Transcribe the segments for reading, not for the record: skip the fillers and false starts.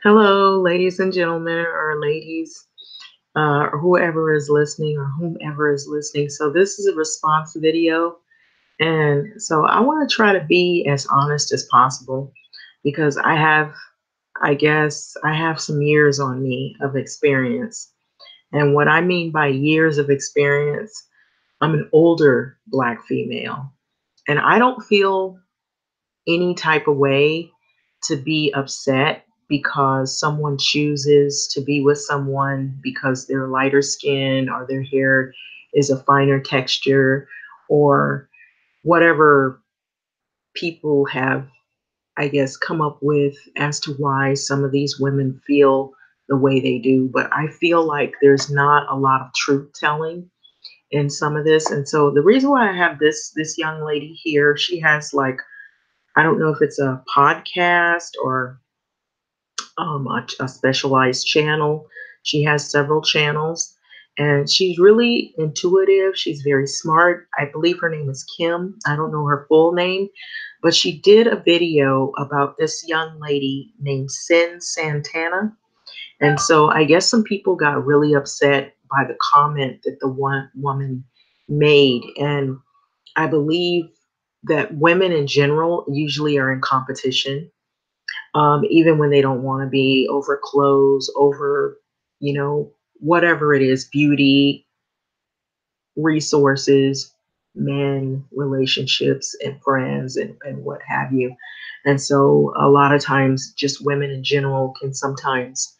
Hello, ladies and gentlemen, or ladies, or whoever is listening, or whomever is listening. So, this is a response video. And so, I want to try to be as honest as possible because I guess, I have some years on me of experience. And what I mean by years of experience, I'm an older Black female. And I don't feel any type of way to be upset because someone chooses to be with someone because they're lighter skin or their hair is a finer texture or whatever people have, I guess, come up with as to why some of these women feel the way they do. But I feel like there's not a lot of truth telling in some of this. And so the reason why I have this young lady here, she has like, I don't know if it's a podcast or a specialized channel. She has several channels and she's really intuitive. She's very smart. I believe her name is Kim. I don't know her full name, but she did a video about this young lady named Santana. And so I guess some people got really upset by the comment that the one woman made. And I believe that women in general usually are in competition, even when they don't want to be, over clothes, over, whatever it is, beauty, resources, men, relationships, and friends, and what have you. And so a lot of times, just women in general can sometimes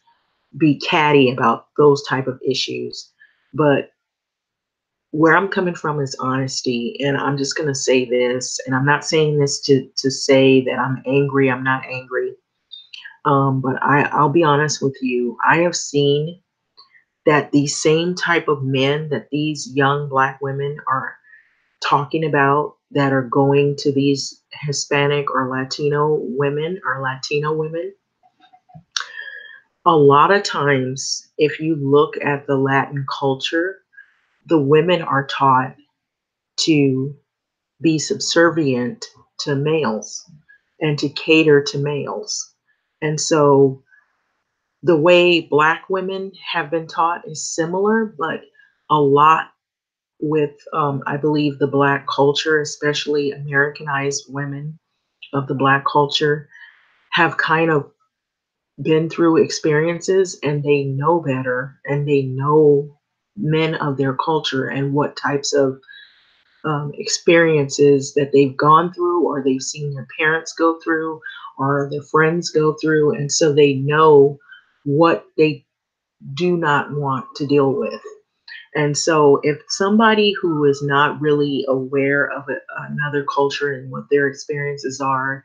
be catty about those type of issues. But where I'm coming from is honesty. And I'm just going to say this, and I'm not saying this to say that I'm angry. I'm not angry. But I'll be honest with you. I have seen that these same type of men that these young Black women are talking about that are going to these Hispanic or Latino women, a lot of times, if you look at the Latin culture, the women are taught to be subservient to males and to cater to males. And so the way Black women have been taught is similar, but a lot with, I believe, the Black culture, especially Americanized women of the Black culture, have kind of been through experiences and they know better and they know men of their culture and what types of experiences that they've gone through or they've seen their parents go through or their friends go through. And so they know what they do not want to deal with. And so if somebody who is not really aware of another culture and what their experiences are,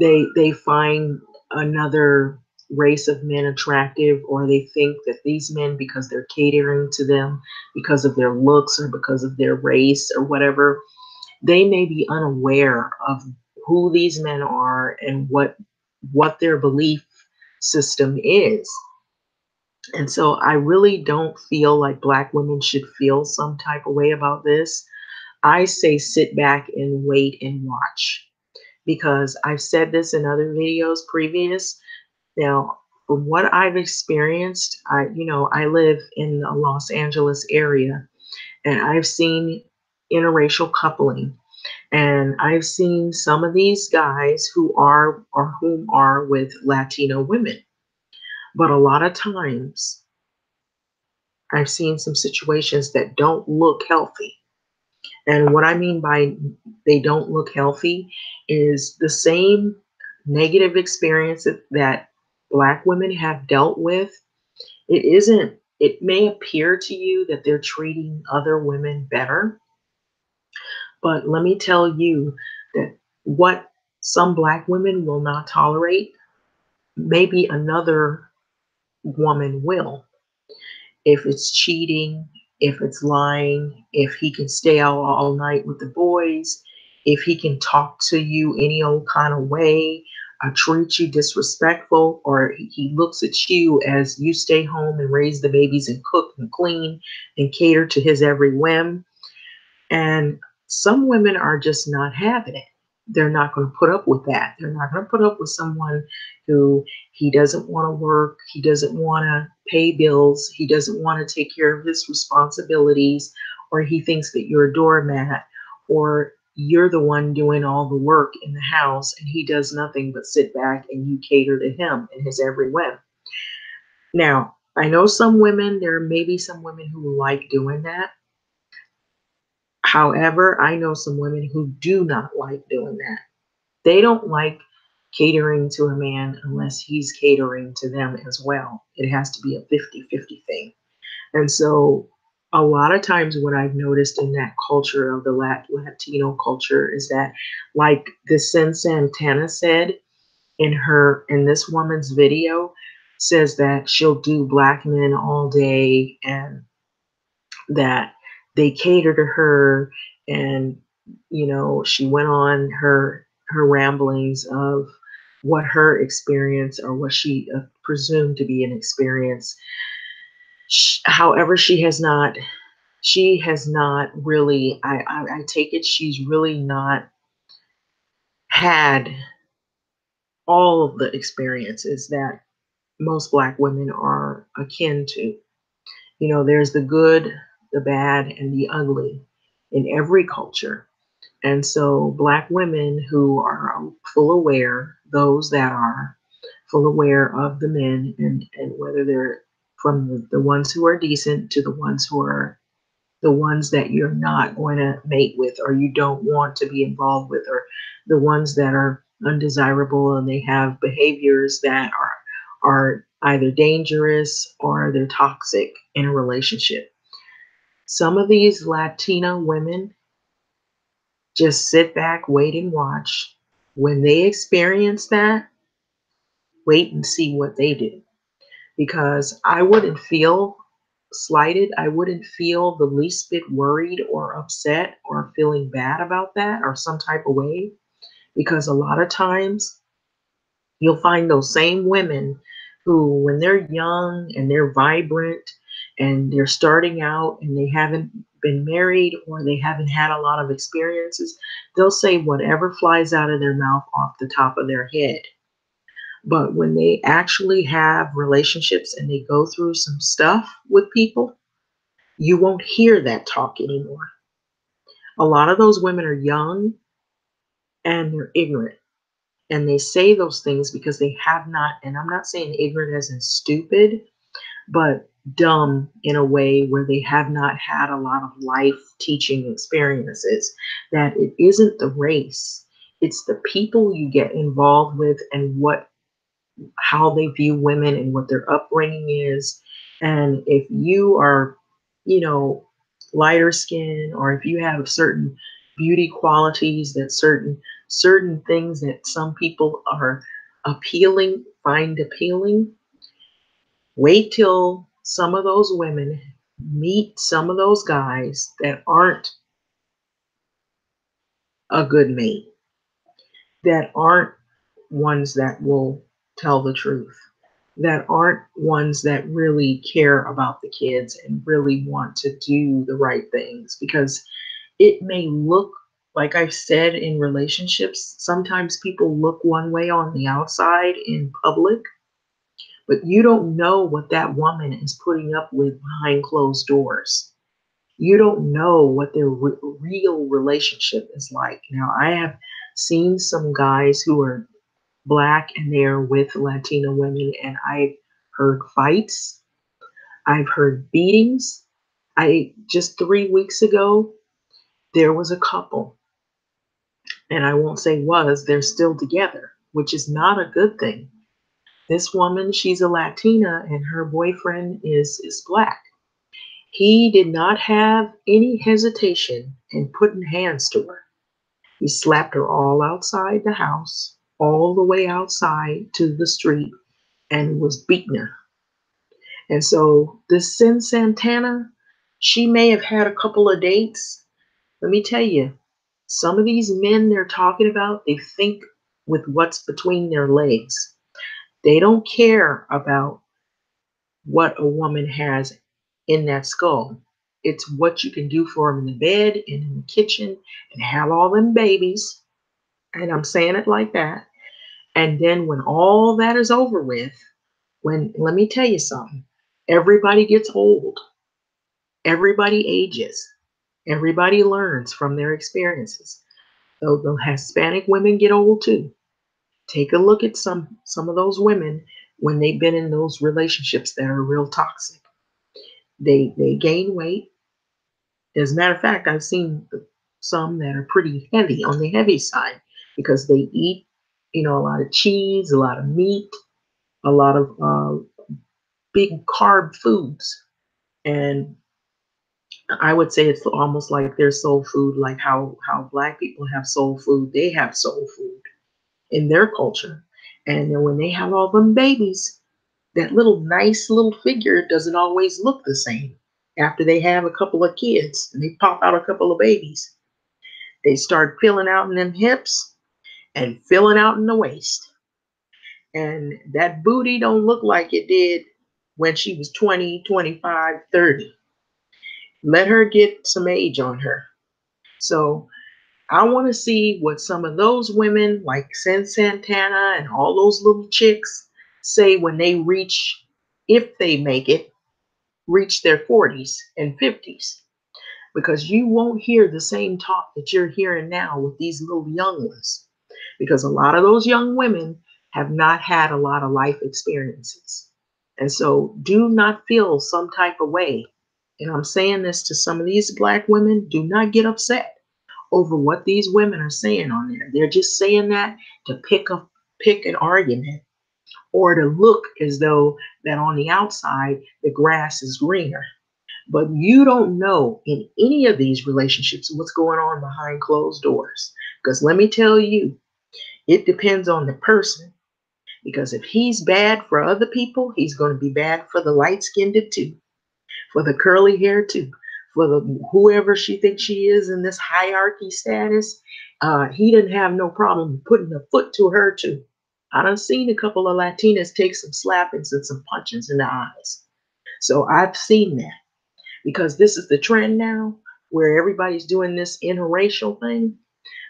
they find another race of men attractive, or they think that these men, because they're catering to them because of their looks or because of their race or whatever, they may be unaware of who these men are and what their belief system is. And so I really don't feel like Black women should feel some type of way about this. I say sit back and wait and watch, because I've said this in other videos previous. Now, from what I've experienced, I live in the Los Angeles area and I've seen interracial coupling, and I've seen some of these guys who are or whom are with Latino women. But a lot of times I've seen some situations that don't look healthy. And what I mean by they don't look healthy is the same negative experience that Black women have dealt with. It may appear to you that they're treating other women better, but let me tell you that what some Black women will not tolerate, maybe another woman will. If it's cheating, if it's lying, if he can stay out all night with the boys, if he can talk to you any old kind of way, treat you disrespectful, or he looks at you as you stay home and raise the babies and cook and clean and cater to his every whim. And some women are just not having it. They're not going to put up with that. They're not going to put up with someone, who he doesn't want to work, he doesn't want to pay bills, he doesn't want to take care of his responsibilities, or he thinks that you're a doormat, or you're the one doing all the work in the house and he does nothing but sit back and you cater to him in his every whim. Now, I know some women, there may be some women who like doing that. However, I know some women who do not like doing that. They don't like catering to a man unless he's catering to them as well. It has to be a 50-50 thing. And so a lot of times what I've noticed in that culture of the Latino culture is that, like the Santana said in this woman's video, says that she'll do black men all day and that they cater to her, and she went on her ramblings of what her experience, or what she presumed to be an experience. However, she has not really, I take it, she's really not had all of the experiences that most black women are akin to. There's the good, the bad, and the ugly in every culture. And so, Black women who are full aware, those that are full aware of the men, and whether they're from the ones who are decent to the ones who are the ones that you're not going to mate with, or you don't want to be involved with, or the ones that are undesirable and they have behaviors that are either dangerous or they're toxic in a relationship. Some of these Latina women just sit back, wait and watch. When they experience that, wait and see what they do. Because I wouldn't feel slighted. I wouldn't feel the least bit worried or upset or feeling bad about that or some type of way. Because a lot of times you'll find those same women who, when they're young and they're vibrant and they're starting out and they haven't been married or they haven't had a lot of experiences, they'll say whatever flies out of their mouth off the top of their head. But when they actually have relationships and they go through some stuff with people, you won't hear that talk anymore. A lot of those women are young and they're ignorant. And they say those things because they have not, and I'm not saying ignorant as in stupid, but dumb in a way where they have not had a lot of life teaching experiences. That it isn't the race, it's the people you get involved with and how they view women and what their upbringing is. And if you are, you know, lighter skin, or if you have certain beauty qualities, that certain things that some people are find appealing, wait till some of those women meet some of those guys that aren't a good mate, that aren't ones that will tell the truth, that aren't ones that really care about the kids and really want to do the right things. Because it may look, like I've said, in relationships, sometimes people look one way on the outside in public, but you don't know what that woman is putting up with behind closed doors. You don't know what their real relationship is like. Now, I have seen some guys who are Black and they're with Latina women, and I've heard fights, I've heard beatings. I just 3 weeks ago, there was a couple, and I won't say was, they're still together, which is not a good thing. This woman, she's a Latina, and her boyfriend is Black. He did not have any hesitation in putting hands to her. He slapped her all outside the house, all the way outside to the street, and was beating her. And so this Sin Santana, she may have had a couple of dates. Let me tell you, some of these men they're talking about, they think with what's between their legs. They don't care about what a woman has in that skull. It's what you can do for them in the bed and in the kitchen and have all them babies. And I'm saying it like that. And then when all that is over with, when let me tell you something, everybody gets old, everybody ages, everybody learns from their experiences. So the Hispanic women get old too. Take a look at some of those women when they've been in those relationships that are real toxic. They gain weight. As a matter of fact, I've seen some that are pretty heavy on the heavy side because they eat, a lot of cheese, a lot of meat, a lot of big carb foods. And I would say it's almost like their soul food, like how black people have soul food. They have soul food in their culture. And then when they have all them babies, that little nice little figure doesn't always look the same. After they have a couple of kids and they pop out a couple of babies, they start filling out in them hips and filling out in the waist. And that booty don't look like it did when she was 20, 25, 30. Let her get some age on her. So I want to see what some of those women like Santana and all those little chicks say when they reach, if they make it, reach their 40s and 50s. Because you won't hear the same talk that you're hearing now with these little young ones. Because a lot of those young women have not had a lot of life experiences. And so do not feel some type of way. And I'm saying this to some of these black women, do not get upset over what these women are saying on there. They're just saying that to pick an argument or to look as though that on the outside the grass is greener. But you don't know in any of these relationships what's going on behind closed doors. Because let me tell you, it depends on the person. Because if he's bad for other people, he's going to be bad for the light skinned too, for the curly hair too, for the whoever she thinks she is in this hierarchy status. He didn't have no problem putting a foot to her too. I done seen a couple of Latinas take some slappings and some punches in the eyes. So I've seen that because this is the trend now where everybody's doing this interracial thing.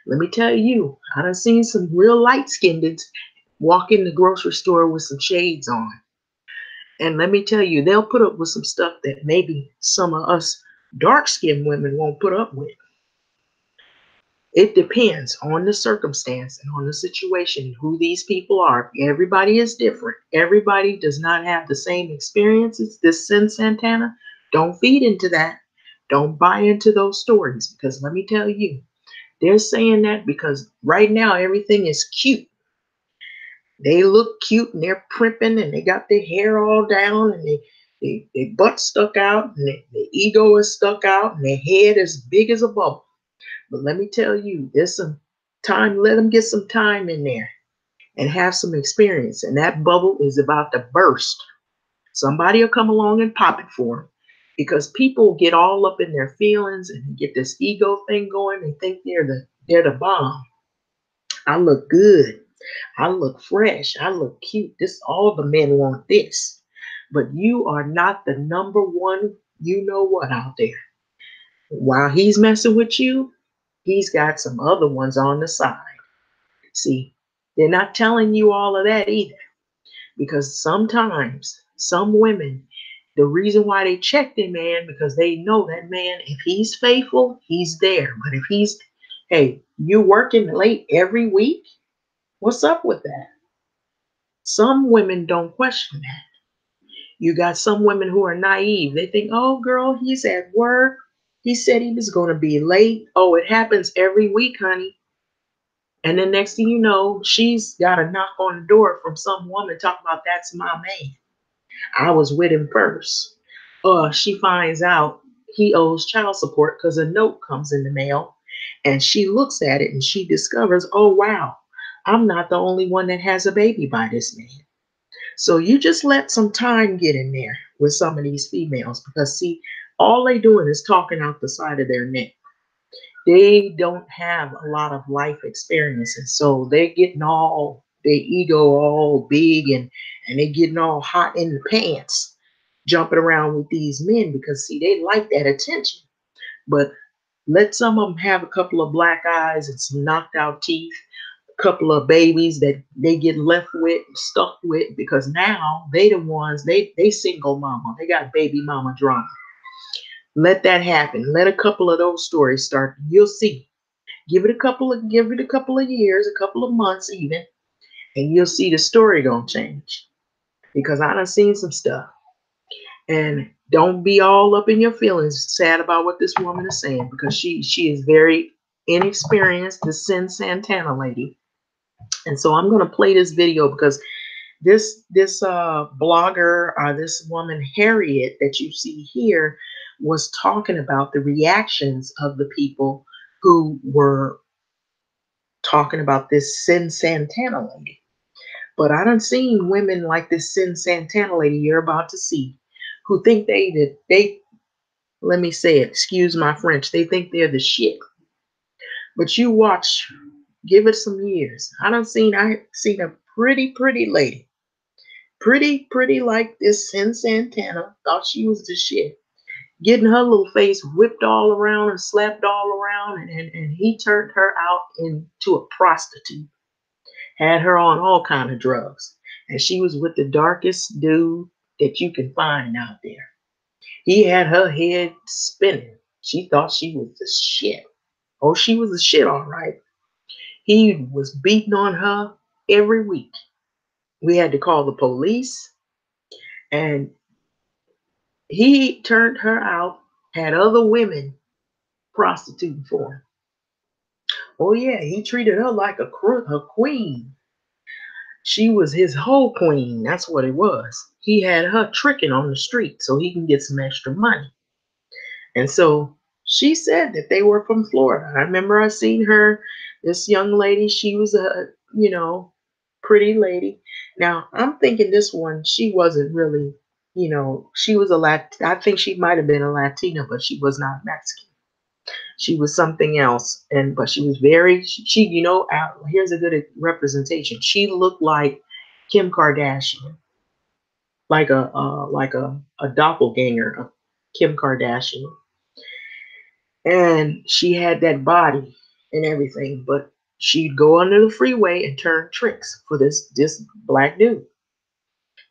Let me tell you, I done seen some real light skinned walk in the grocery store with some shades on. And let me tell you, they'll put up with some stuff that maybe some of us dark skinned women won't put up with. It depends on the circumstance and on the situation, who these people are. Everybody is different. Everybody does not have the same experiences. This Sin Santana, don't feed into that. Don't buy into those stories because let me tell you, they're saying that because right now everything is cute. They look cute and they're primping and they got their hair all down and they butt stuck out and their ego is stuck out and their head is big as a bubble. But let me tell you, there's some time, let them get some time in there and have some experience. And that bubble is about to burst. Somebody will come along and pop it for them because people get all up in their feelings and get this ego thing going. They think they're the bomb. I look good. I look fresh. I look cute. This all the men want this. But you are not the number one, you know what out there. While he's messing with you, he's got some other ones on the side. See, they're not telling you all of that either. Because sometimes some women, the reason why they check their man because they know that man, if he's faithful, he's there. But if he's, hey, you working late every week, what's up with that? Some women don't question that. You got some women who are naive. They think, oh, girl, he's at work. He said he was going to be late. Oh, it happens every week, honey. And then next thing you know, she's got a knock on the door from some woman talking about that's my man. I was with him first. She finds out he owes child support because a note comes in the mail and she looks at it and she discovers, oh, wow, I'm not the only one that has a baby by this man. So you just let some time get in there with some of these females because see, all they doing is talking out the side of their neck. They don't have a lot of life experiences. So they're getting all their ego all big and they getting all hot in the pants, jumping around with these men because see, they like that attention. But let some of them have a couple of black eyes and some knocked out teeth, couple of babies that they get left with, stuck with, because now they the ones, they single mama. They got baby mama drama. Let that happen. Let a couple of those stories start. You'll see. Give it a couple of years, a couple of months even, and you'll see the story gonna change. Because I done seen some stuff. And don't be all up in your feelings, sad about what this woman is saying, because she is very inexperienced, the Santana lady. And so I'm gonna play this video because this blogger, this woman Harriet that you see here, was talking about the reactions of the people who were talking about this Santana lady. But I done seen women like this Santana lady you're about to see, who think they let me say it, excuse my French, they think they're the shit. But you watch, give it some years. I seen a pretty lady. Pretty like this Santana, thought she was the shit. Getting her little face whipped all around and slapped all around, and he turned her out into a prostitute. Had her on all kind of drugs. And she was with the darkest dude that you can find out there. He had her head spinning. She thought she was the shit. Oh, she was the shit, all right. He was beating on her every week. We had to call the police, and he turned her out, had other women prostituting for him. Oh, yeah, he treated her like a queen. She was his whole queen. That's what it was. He had her tricking on the street so he can get some extra money. And so she said that they were from Florida. I remember I seen her, this young lady. She was a, pretty lady. Now, I'm thinking this one, she wasn't really, she was I think she might have been a Latina, but she was not Mexican. She was something else. But she was very, here's a good representation. She looked like Kim Kardashian, like a doppelganger of Kim Kardashian. And she had that body and everything, but she'd go under the freeway and turn tricks for this black dude.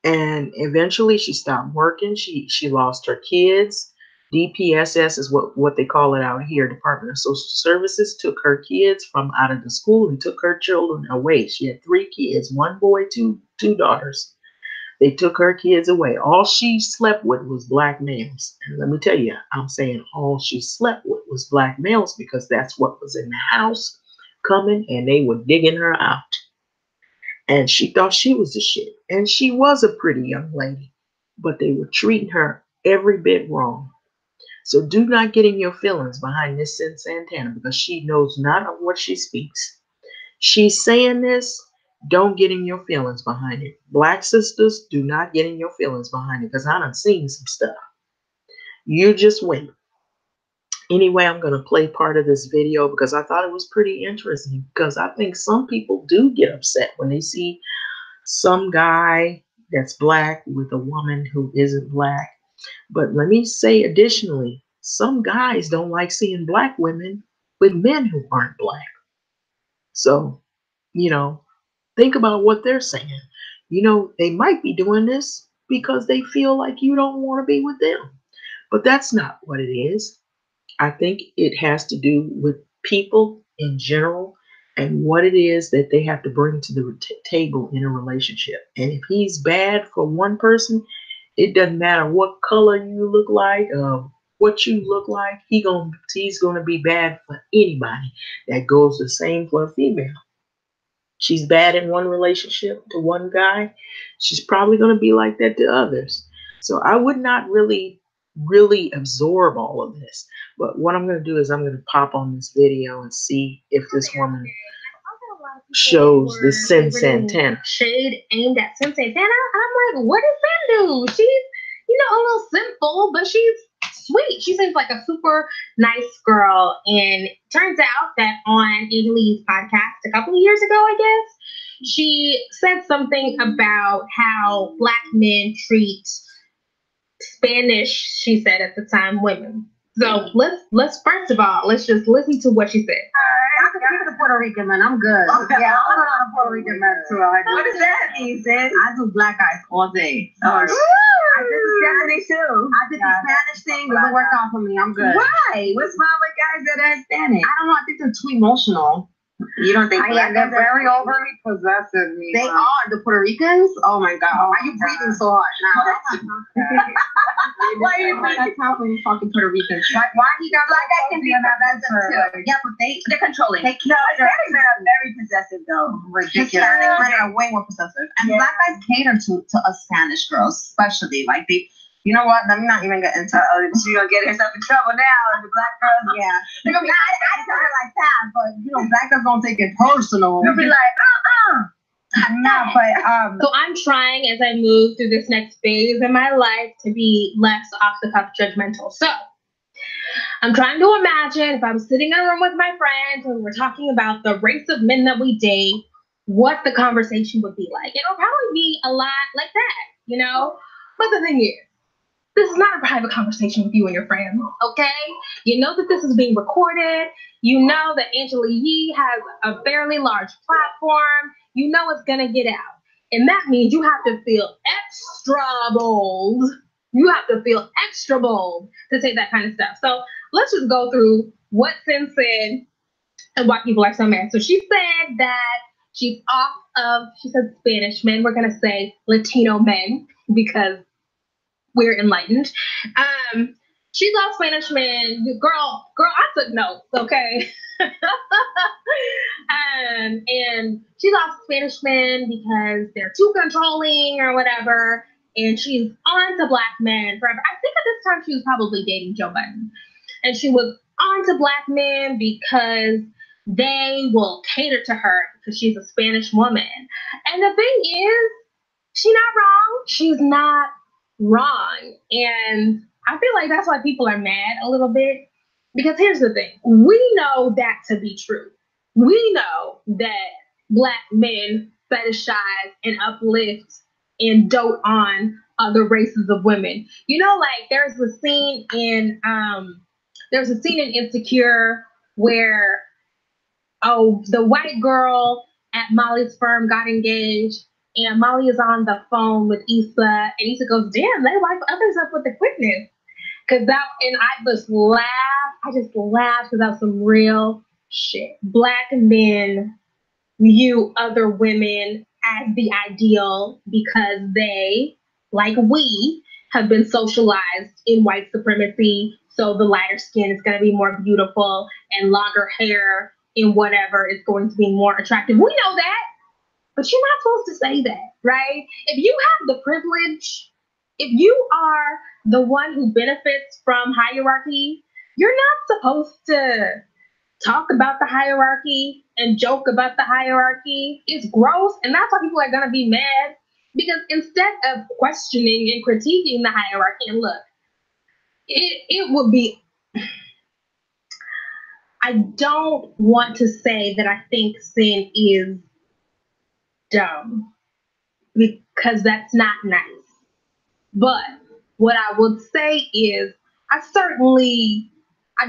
And eventually she stopped working. She lost her kids. DPSS is what they call it out here. Department of Social Services took her kids from out of the school and took her children away. She had 3 kids, 1 boy, two daughters. They took her kids away. All she slept with was black males. And let me tell you, I'm saying all she slept with was black males because that's what was in the house coming, and they were digging her out. And she thought she was the shit. And she was a pretty young lady, but they were treating her every bit wrong. So do not get in your feelings behind this Santana because she knows not of what she speaks. She's saying this. Don't get in your feelings behind it. Black sisters, do not get in your feelings behind it because I done seen some stuff. You just wait. Anyway, I'm going to play part of this video because I thought it was pretty interesting because I think some people do get upset when they see some guy that's black with a woman who isn't black. But let me say additionally, some guys don't like seeing black women with men who aren't black. So, think about what they're saying. They might be doing this because they feel like you don't want to be with them. But that's not what it is. I think it has to do with people in general and what it is that they have to bring to the table in a relationship. And if he's bad for one person, it doesn't matter what color you look like, what you look like. He's going to be bad for anybody. That goes the same for a female. She's bad in one relationship to one guy, she's probably going to be like that to others. So I would not really absorb all of this. But what I'm going to do is I'm going to pop on this video and see if this woman shows this Santana. Shade aimed at Santana. I'm like, what does that do? She's, a little simple, but she's sweet. She seems like a super nice girl. And turns out that on Angelie's podcast a couple of years ago, I guess, she said something about how black men treat Spanish, she said at the time, women. So let's first of all, let's just listen to what she said. I can keep the Puerto Rican man. I'm good. Okay. Yeah, I don't know Puerto Rican man too. What does that mean, sis? I do black eyes all day. Oh, I did the Spanish too. I did the Spanish thing. Doesn't work out for me. I'm good. Why? What's wrong with guys that are Hispanic? I don't know. I think they're too emotional. You don't think they're very overly possessive? They are. The Puerto Ricans? Oh my God. Why are you breathing so hard now? Why are you breathing? That's how when you fucking Puerto Ricans. Why he got like that can be possessive too. Yeah, but they're controlling. They no, Hispanics are very possessive though. Ridiculous. Hispanics are way more possessive. And black guys cater to us Spanish girls, especially. Like they, you know what? Let me not even get into She's gonna get herself in trouble now. The black girls, yeah. They're gonna be, I tell her like that, but you know, black girls don't take it personal. You'll be like, no, but So I'm trying as I move through this next phase in my life to be less off the cuff judgmental. So I'm trying to imagine if I'm sitting in a room with my friends and we're talking about the race of men that we date, what the conversation would be like. It'll probably be a lot like that, you know? But the thing is, this is not a private conversation with you and your friends, okay? You know that this is being recorded. You know that Angela Yee has a fairly large platform. You know it's going to get out. And that means you have to feel extra bold. You have to feel extra bold to say that kind of stuff. So let's just go through what Sin said and why people are so mad. So she said that she's off of, she said Spanish men. We're going to say Latino men because we're enlightened. She loves Spanish men. Girl, I took notes, okay? And she loves Spanish men because they're too controlling or whatever. And she's on to black men forever. I think at this time she was probably dating Joe Biden. And she was on to black men because they will cater to her because she's a Spanish woman. And the thing is, she's not wrong. She's not wrong. And I feel like that's why people are mad a little bit. Because here's the thing. We know that to be true. We know that black men fetishize and uplift and dote on other races of women. You know, like there's a scene in Insecure where the white girl at Molly's firm got engaged, and Molly is on the phone with Issa, and Issa goes, "Damn, they wipe others up with the quickness." And I just laughed. Because that was some real shit. Black men view other women as the ideal because they, like we, have been socialized in white supremacy. So the lighter skin is going to be more beautiful, and longer hair and whatever is going to be more attractive. We know that, but you're not supposed to say that, right? If you have the privilege, if you are the one who benefits from hierarchy, you're not supposed to talk about the hierarchy and joke about the hierarchy. It's gross, and that's why people are going to be mad, because instead of questioning and critiquing the hierarchy, and look, it would be, I don't want to say that I think Sin is dumb, because that's not nice. But what I would say is I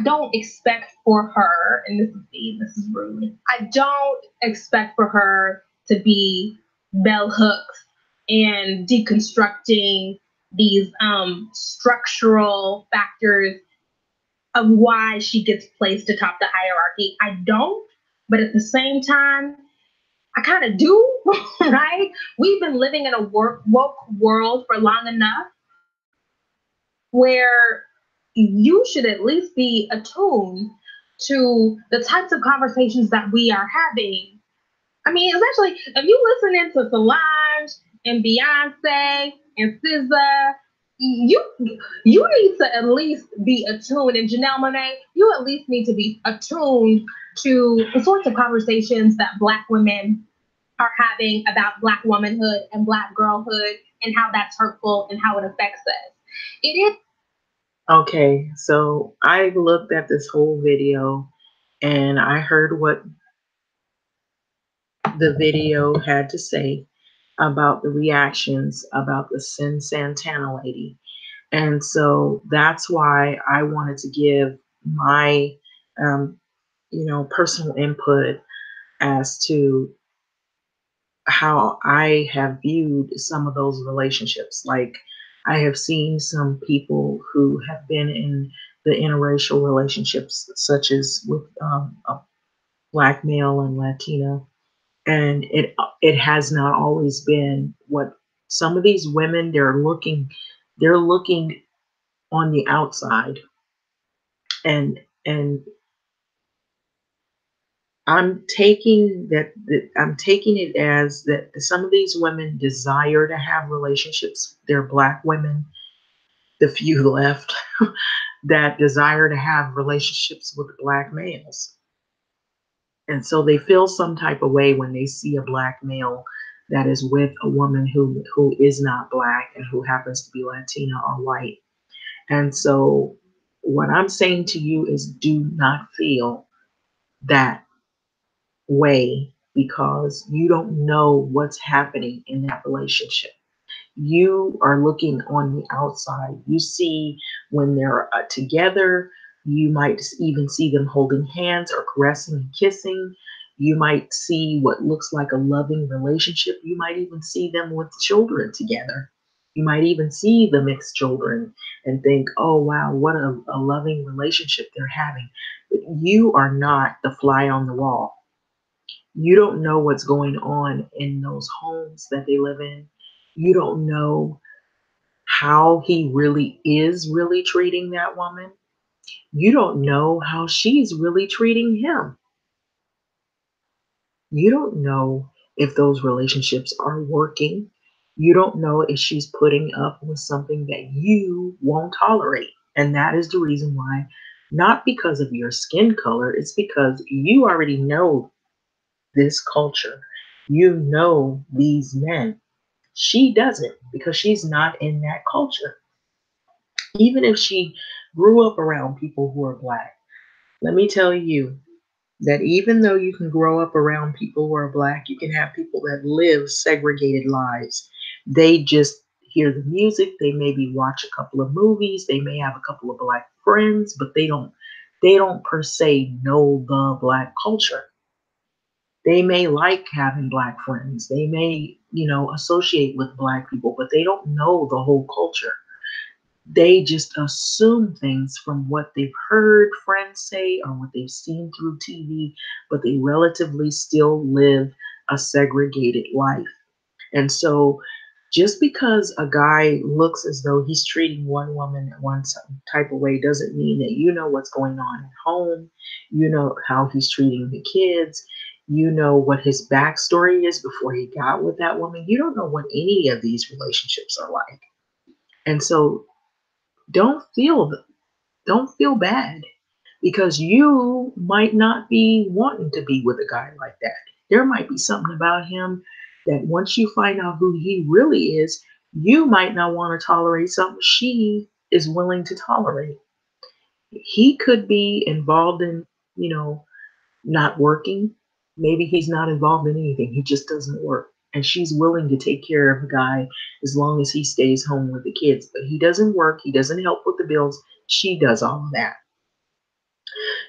don't expect for her, and this is rude, I don't expect for her to be bell hooks and deconstructing these structural factors of why she gets placed atop the hierarchy. I don't, but at the same time, I kind of do, right? We've been living in a woke world for long enough where you should at least be attuned to the types of conversations that we are having. I mean, especially if you listening to Solange and Beyonce and SZA, you need to at least be attuned, and Janelle Monáe, you at least need to be attuned to the sorts of conversations that Black women are having about Black womanhood and Black girlhood, and how that's hurtful and how it affects us. It is. Okay, so I looked at this whole video and I heard what the video had to say about the reactions about the Sin Santana lady. And so that's why I wanted to give my personal input as to how I have viewed some of those relationships. Like, I have seen some people who have been in the interracial relationships, such as with a black male and Latina, and it has not always been what some of these women they're looking on the outside, and I'm taking it as that some of these women desire to have relationships. They're black women, the few left that desire to have relationships with black males. And so they feel some type of way when they see a black male that is with a woman who is not black and who happens to be Latina or white. And so what I'm saying to you is, do not feel that way, because you don't know what's happening in that relationship. You are looking on the outside. You see when they're together. You might even see them holding hands or caressing and kissing. You might see what looks like a loving relationship. You might even see them with children together. You might even see the mixed children and think, oh, wow, what a loving relationship they're having. But you are not the fly on the wall. You don't know what's going on in those homes that they live in. You don't know how he really treating that woman. You don't know how she's really treating him. You don't know if those relationships are working. You don't know if she's putting up with something that you won't tolerate. And that is the reason why, not because of your skin color, it's because you already know this culture. You know these men. She doesn't, because she's not in that culture. Even if she grew up around people who are black, let me tell you that even though you can grow up around people who are black, you can have people that live segregated lives. They just hear the music, they maybe watch a couple of movies, they may have a couple of black friends, but they don't per se know the black culture. They may like having black friends. They may, associate with black people, but they don't know the whole culture. They just assume things from what they've heard friends say or what they've seen through TV, but they relatively still live a segregated life. And so just because a guy looks as though he's treating one woman one type of way doesn't mean that you know what's going on at home. You know how he's treating the kids. You know what his backstory is before he got with that woman. You don't know what any of these relationships are like. And so don't feel don't feel bad, because you might not be wanting to be with a guy like that. There might be something about him that once you find out who he really is, you might not want to tolerate something she is willing to tolerate. He could be involved in, you know, not working. Maybe he's not involved in anything. He just doesn't work. And she's willing to take care of a guy as long as he stays home with the kids. But he doesn't work. He doesn't help with the bills. She does all of that.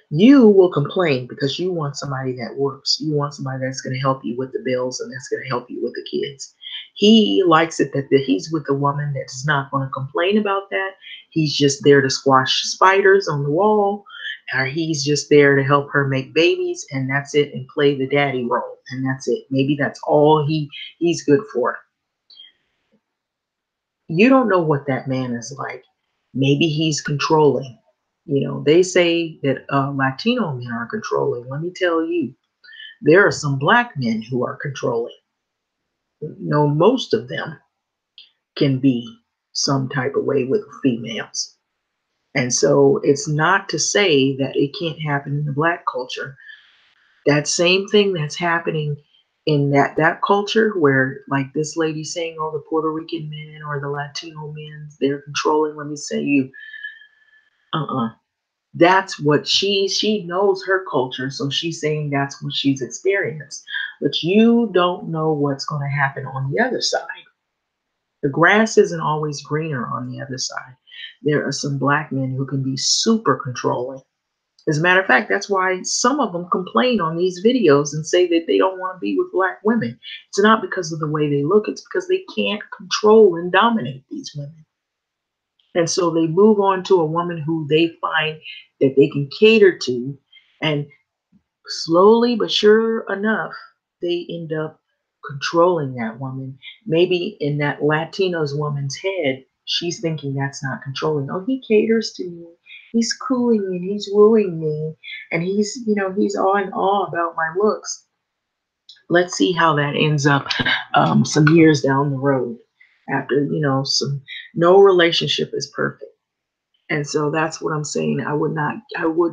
You will complain because you want somebody that works. You want somebody that's going to help you with the bills and that's going to help you with the kids. He likes it that he's with a woman that's not going to complain about that. He's just there to squash spiders on the wall, or he's just there to help her make babies, and that's it, and play the daddy role, and that's it. Maybe that's all he's good for. You don't know what that man is like. Maybe he's controlling. They say that Latino men are controlling. Let me tell you, there are some black men who are controlling. No, most of them can be some type of way with females. And so it's not to say that it can't happen in the black culture. That same thing that's happening in that culture, where like this lady saying, oh, the Puerto Rican men or the Latino men, they're controlling. Let me say you, uh-uh. That's what she knows her culture, so she's saying that's what she's experienced. But you don't know what's going to happen on the other side. The grass isn't always greener on the other side. There are some black men who can be super controlling. As a matter of fact, that's why some of them complain on these videos and say that they don't want to be with black women. It's not because of the way they look, it's because they can't control and dominate these women. And so they move on to a woman who they find that they can cater to. And slowly but sure enough, they end up controlling that woman. Maybe in that Latino's woman's head, she's thinking that's not controlling. Oh, he caters to me. He's cooling me and he's wooing me. And he's all in awe about my looks. Let's see how that ends up some years down the road after, no relationship is perfect. And so that's what I'm saying. I would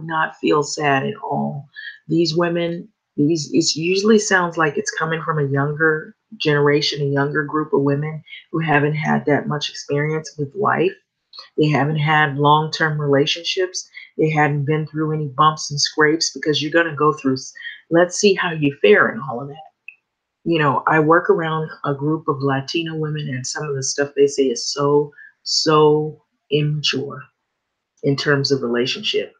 not feel sad at all. These women, it usually sounds like it's coming from a younger generation, a younger group of women who haven't had that much experience with life. They haven't had long-term relationships. They hadn't been through any bumps and scrapes because you're going to go through. Let's see how you fare in all of that. I work around a group of Latino women, and some of the stuff they say is so immature in terms of relationship,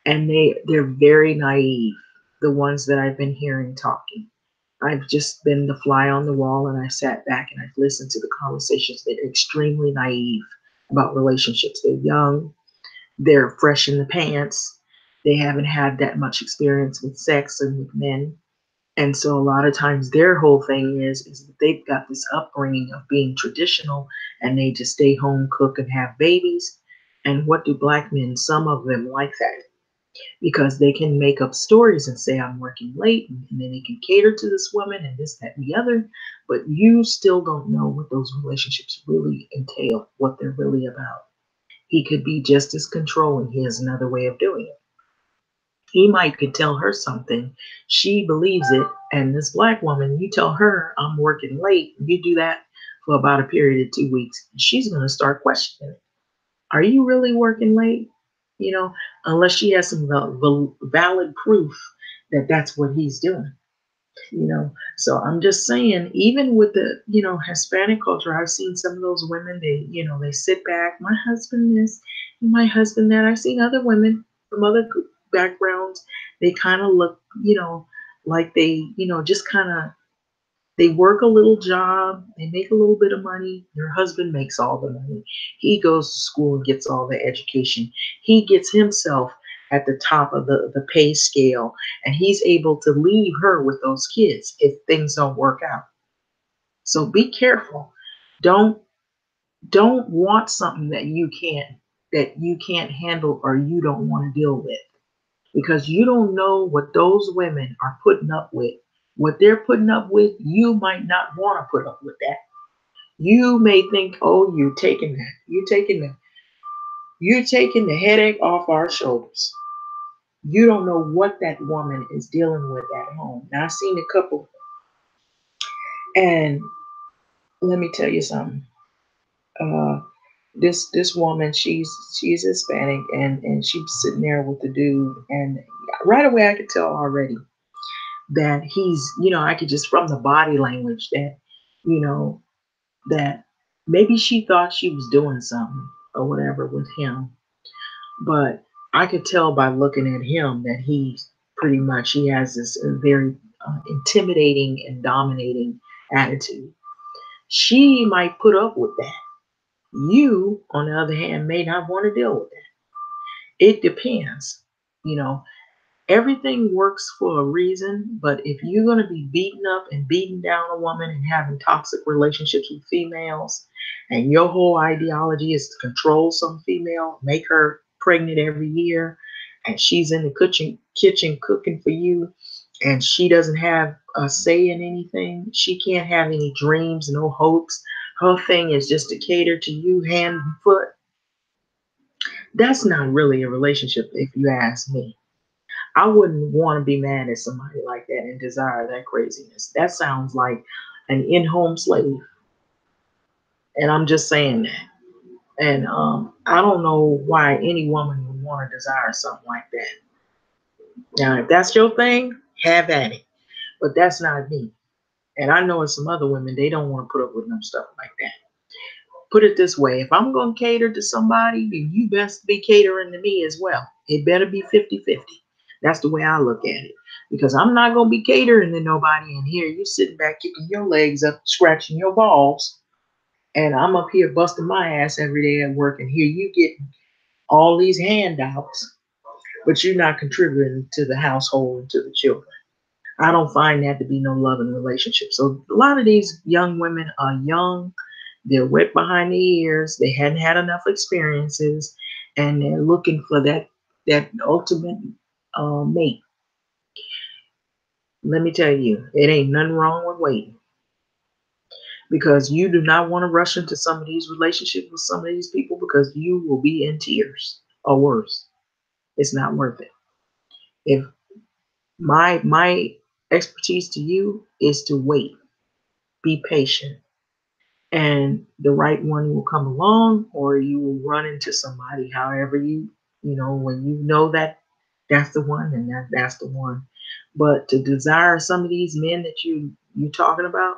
and they're very naive, the ones that I've been hearing talking. I've just been the fly on the wall, and I've sat back and I've listened to the conversations. They're extremely naive about relationships. They're young, they're fresh in the pants, they haven't had that much experience with sex and with men. And so a lot of times their whole thing is that they've got this upbringing of being traditional, and they just stay home, cook, and have babies. And what do black men? Some of them like that because they can make up stories and say, I'm working late, and then they can cater to this woman and this, that, and the other. But you still don't know what those relationships really entail, what they're really about. He could be just as controlling. He has another way of doing it. He might could tell her something, she believes it, and this black woman, you tell her I'm working late, you do that for about a period of 2 weeks, she's going to start questioning it. Are you really working late? You know, unless she has some valid proof that that's what he's doing. So I'm just saying, even with the Hispanic culture, I've seen some of those women, they sit back, my husband this, my husband that. I've seen other women from other backgrounds, they kind of look, like they, just kind of, they work a little job, they make a little bit of money. Your husband makes all the money. He goes to school and gets all the education. He gets himself at the top of the pay scale, and he's able to leave her with those kids if things don't work out. So be careful. Don't don't want something that you can't handle or you don't want to deal with, because you don't know what those women are putting up with. What they're putting up with, you might not want to put up with that. You may think, oh, you're taking the headache off our shoulders. You don't know what that woman is dealing with at home. Now I've seen a couple, and let me tell you something. Uh, this woman, she's Hispanic, and she's sitting there with the dude, and right away I could tell already that I could just, from the body language, that you know that maybe she thought she was doing something or whatever with him, but I could tell by looking at him that he has this very intimidating and dominating attitude. She might put up with that. You, on the other hand, may not want to deal with that. It depends. You know, Everything works for a reason, but if you're going to be beating up and beating down a woman and having toxic relationships with females, and your whole ideology is to control some female, make her pregnant every year, and she's in the kitchen cooking for you, and she doesn't have a say in anything, she can't have any dreams, no hopes. Her thing is just to cater to you hand and foot. That's not really a relationship, if you ask me. I wouldn't want to be mad at somebody like that and desire that craziness. That sounds like an in-home slave. And I'm just saying that. And I don't know why any woman would want to desire something like that. Now, if that's your thing, have at it. But that's not me. And I know some other women, they don't want to put up with no stuff like that. Put it this way, if I'm going to cater to somebody, then you best be catering to me as well. It better be 50-50. That's the way I look at it. Because I'm not going to be catering to nobody. And here you sitting back kicking your legs up, scratching your balls. And I'm up here busting my ass every day at work. And here you get all these handouts, but you're not contributing to the household and to the children. I don't find that to be no loving relationship. So a lot of these young women are young. They're wet behind the ears. They hadn't had enough experiences, and they're looking for that ultimate mate. Let me tell you, it ain't nothing wrong with waiting, because you do not want to rush into some of these relationships with some of these people, because you will be in tears or worse. It's not worth it. If my expertise to you is to wait, be patient, and the right one will come along, or you will run into somebody. However, when you know that that's the one, and that's the one. But to desire some of these men that you talking about,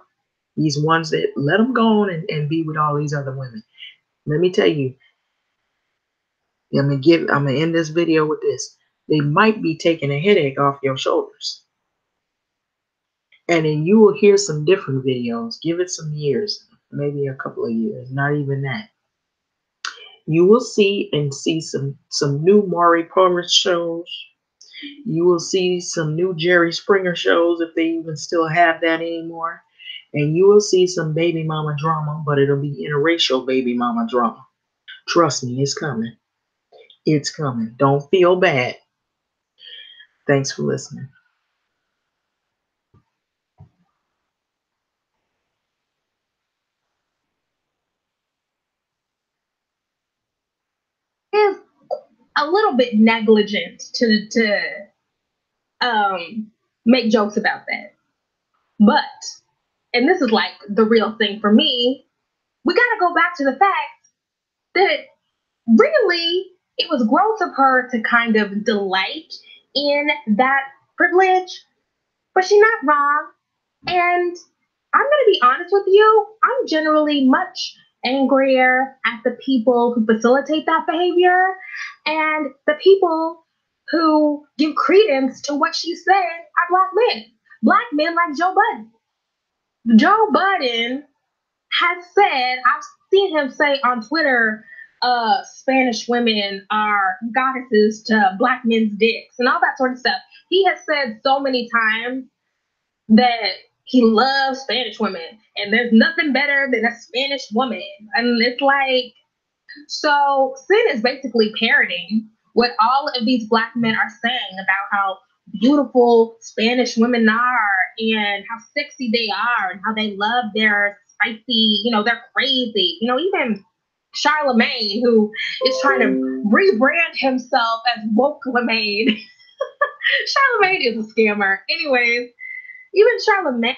these ones that let them go on and be with all these other women. Let me tell you, I'm gonna end this video with this. They might be taking a headache off your shoulders. And then you will hear some different videos. Give it some years, maybe a couple of years, not even that. You will see some new Maury Povich shows. You will see some new Jerry Springer shows, if they even still have that anymore. And you will see some baby mama drama, but it'll be interracial baby mama drama. Trust me, it's coming. It's coming. Don't feel bad. Thanks for listening. Is a little bit negligent to make jokes about that. But, and this is like the real thing for me, we got to go back to the fact that really it was gross of her to kind of delight in that privilege, but she's not wrong. And I'm going to be honest with you, I'm generally much angrier at the people who facilitate that behavior and the people who give credence to what she said are black men. Black men like Joe Budden. Joe Budden has said, I've seen him say on Twitter, Spanish women are goddesses to black men's dicks and all that sort of stuff. He has said so many times that he loves Spanish women and there's nothing better than a Spanish woman. And it's like, so Sin is basically parroting what all of these black men are saying about how beautiful Spanish women are and how sexy they are and how they love their spicy, they're crazy. Even Charlemagne, who is trying to rebrand himself as woke Lemaine. Charlemagne is a scammer. Anyways, even Charlemagne,